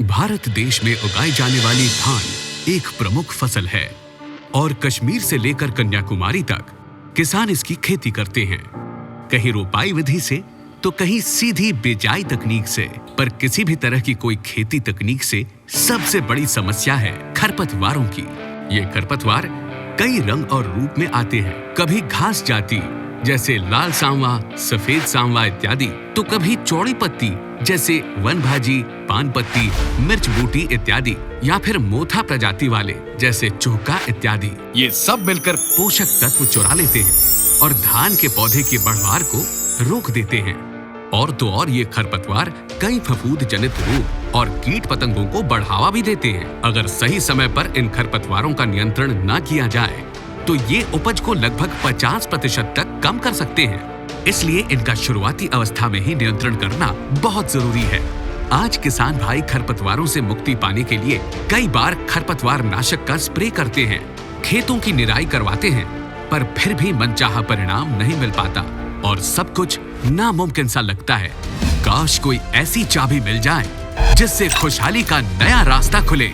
भारत देश में उगाई जाने वाली धान एक प्रमुख फसल है और कश्मीर से लेकर कन्याकुमारी तक किसान इसकी खेती करते हैं। कहीं रोपाई विधि से तो कहीं सीधी बिजाई तकनीक से, पर किसी भी तरह की कोई खेती तकनीक से सबसे बड़ी समस्या है खरपतवारों की। ये खरपतवार कई रंग और रूप में आते हैं। कभी घास जाति जैसे लाल सांवा, सफेद सांवा इत्यादि, तो कभी चौड़ी पत्ती जैसे वन भाजी, पान पत्ती, मिर्च बूटी इत्यादि, या फिर मोथा प्रजाति वाले जैसे चूका इत्यादि। ये सब मिलकर पोषक तत्व चुरा लेते हैं और धान के पौधे की बढ़वार को रोक देते हैं। और तो और ये खरपतवार कई फफूंद जनित रोग और कीट पतंगों को बढ़ावा भी देते हैं। अगर सही समय पर इन खरपतवारों का नियंत्रण न किया जाए तो ये उपज को लगभग 50% तक कम कर सकते हैं। इसलिए इनका शुरुआती अवस्था में ही नियंत्रण करना बहुत जरूरी है। आज किसान भाई खरपतवारों से मुक्ति पाने के लिए कई बार खरपतवार नाशक का स्प्रे करते हैं, खेतों की निराई करवाते हैं, पर फिर भी मनचाहा परिणाम नहीं मिल पाता और सब कुछ नामुमकिन सा लगता है। काश कोई ऐसी चाबी मिल जाए जिससे खुशहाली का नया रास्ता खुले,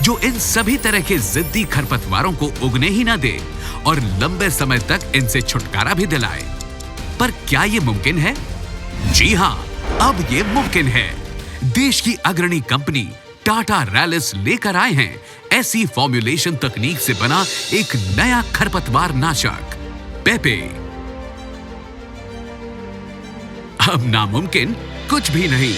जो इन सभी तरह के जिद्दी खरपतवारों को उगने ही न दे और लंबे समय तक इनसे छुटकारा भी दिलाए। पर क्या ये मुमकिन है? जी हाँ, अब ये मुमकिन है। देश की अग्रणी कंपनी टाटा रैलिस लेकर आए हैं ऐसी फॉर्मुलेशन तकनीक से बना एक नया खरपतवार नाशक पेपे। अब नामुमकिन कुछ भी नहीं।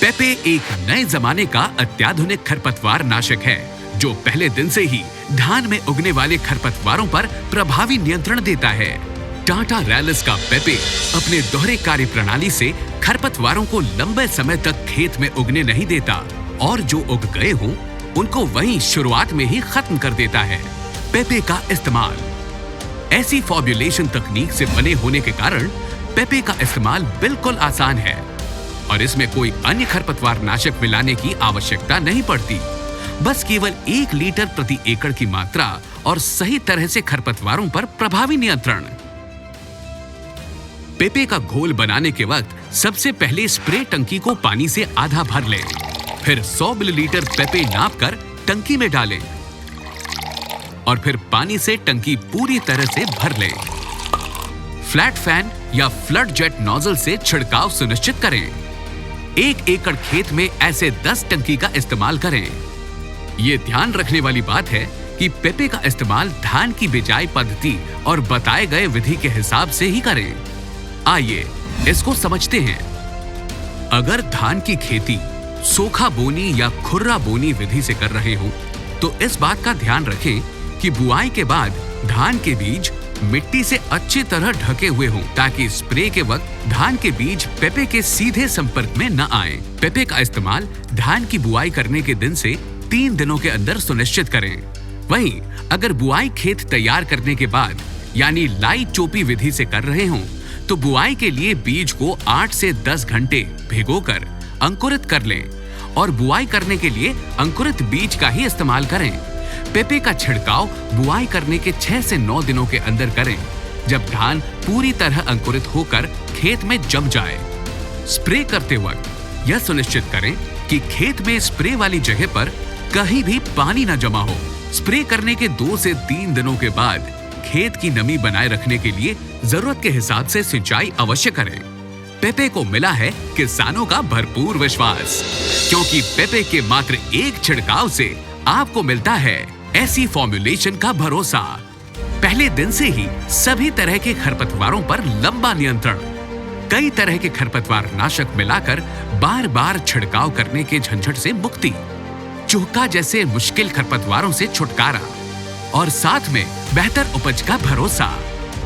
पेपे एक नए जमाने का अत्याधुनिक खरपतवार नाशक है जो पहले दिन से ही धान में उगने वाले खरपतवारों पर प्रभावी नियंत्रण देता है। टाटा रैलिस का पेपे अपने दोहरे कार्य प्रणाली से खरपतवारों को लंबे समय तक खेत में उगने नहीं देता और जो उग गए हों उनको वहीं शुरुआत में ही खत्म कर देता है। पेपे का इस्तेमाल ऐसी फॉर्मुलेशन तकनीक से बने होने के कारण पेपे का इस्तेमाल बिल्कुल आसान है और इसमें कोई अन्य खरपतवार नाशक मिलाने की आवश्यकता नहीं पड़ती। बस केवल 1 लीटर प्रति एकड़ की मात्रा और सही तरह से खरपतवारों पर प्रभावी नियंत्रण। पेपे का घोल बनाने के वक्त सबसे पहले स्प्रे टंकी को पानी से आधा भर लें, फिर 100 मिलीलीटर पेपे नापकर टंकी में डालें और फिर पानी से टंकी पूरी तरह से भर लें। फ्लैट फैन या फ्लड जेट नोजल से छिड़काव सुनिश्चित करें। 1 एकड़ खेत में ऐसे 10 टंकी का इस्तेमाल करें। ये ध्यान रखने वाली बात है कि पेपे का इस्तेमाल धान की बिजाई पद्धति और बताए गए विधि के हिसाब से ही करें। आइए इसको समझते हैं। अगर धान की खेती सोखा बोनी या खुर्रा बोनी विधि से कर रहे हो तो इस बात का ध्यान रखें कि बुआई के बाद धान के बीज मिट्टी से अच्छी तरह ढके हुए हों ताकि स्प्रे के वक्त धान के बीज पेपे के सीधे संपर्क में न आए। पेपे का इस्तेमाल धान की बुआई करने के दिन से 3 दिनों के अंदर सुनिश्चित करें। वहीं अगर बुआई खेत तैयार करने के बाद यानी लाई चोपी विधि से कर रहे हों तो बुआई के लिए बीज को 8 से 10 घंटे भिगोकर अंकुरित कर लें और बुआई करने के लिए अंकुरित बीज का ही इस्तेमाल करें। पेपे का छिड़काव बुआई करने के 6 से 9 दिनों के अंदर करें, जब धान पूरी तरह अंकुरित होकर खेत में जम जाए। स्प्रे करते वक्त यह सुनिश्चित करें कि खेत में स्प्रे वाली जगह पर कहीं भी पानी न जमा हो। स्प्रे करने के 2 से 3 दिनों के बाद खेत की नमी बनाए रखने के लिए जरूरत के हिसाब से सिंचाई अवश्य करें। पेपे को मिला है किसानों का भरपूर विश्वास, क्योंकि पेपे के मात्र 1 छिड़काव से आपको मिलता है ऐसी फॉर्मुलेशन का भरोसा। पहले दिन से ही सभी तरह के खरपतवारों पर लंबा नियंत्रण, कई तरह के खरपतवार नाशक मिलाकर बार बार छिड़काव करने के झंझट से मुक्ति, चूका जैसे मुश्किल खरपतवारों से छुटकारा और साथ में बेहतर उपज का भरोसा।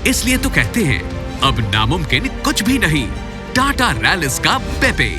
इसलिए तो कहते हैं अब नामुमकिन कुछ भी नहीं। टाटा रैलिस का पेपे।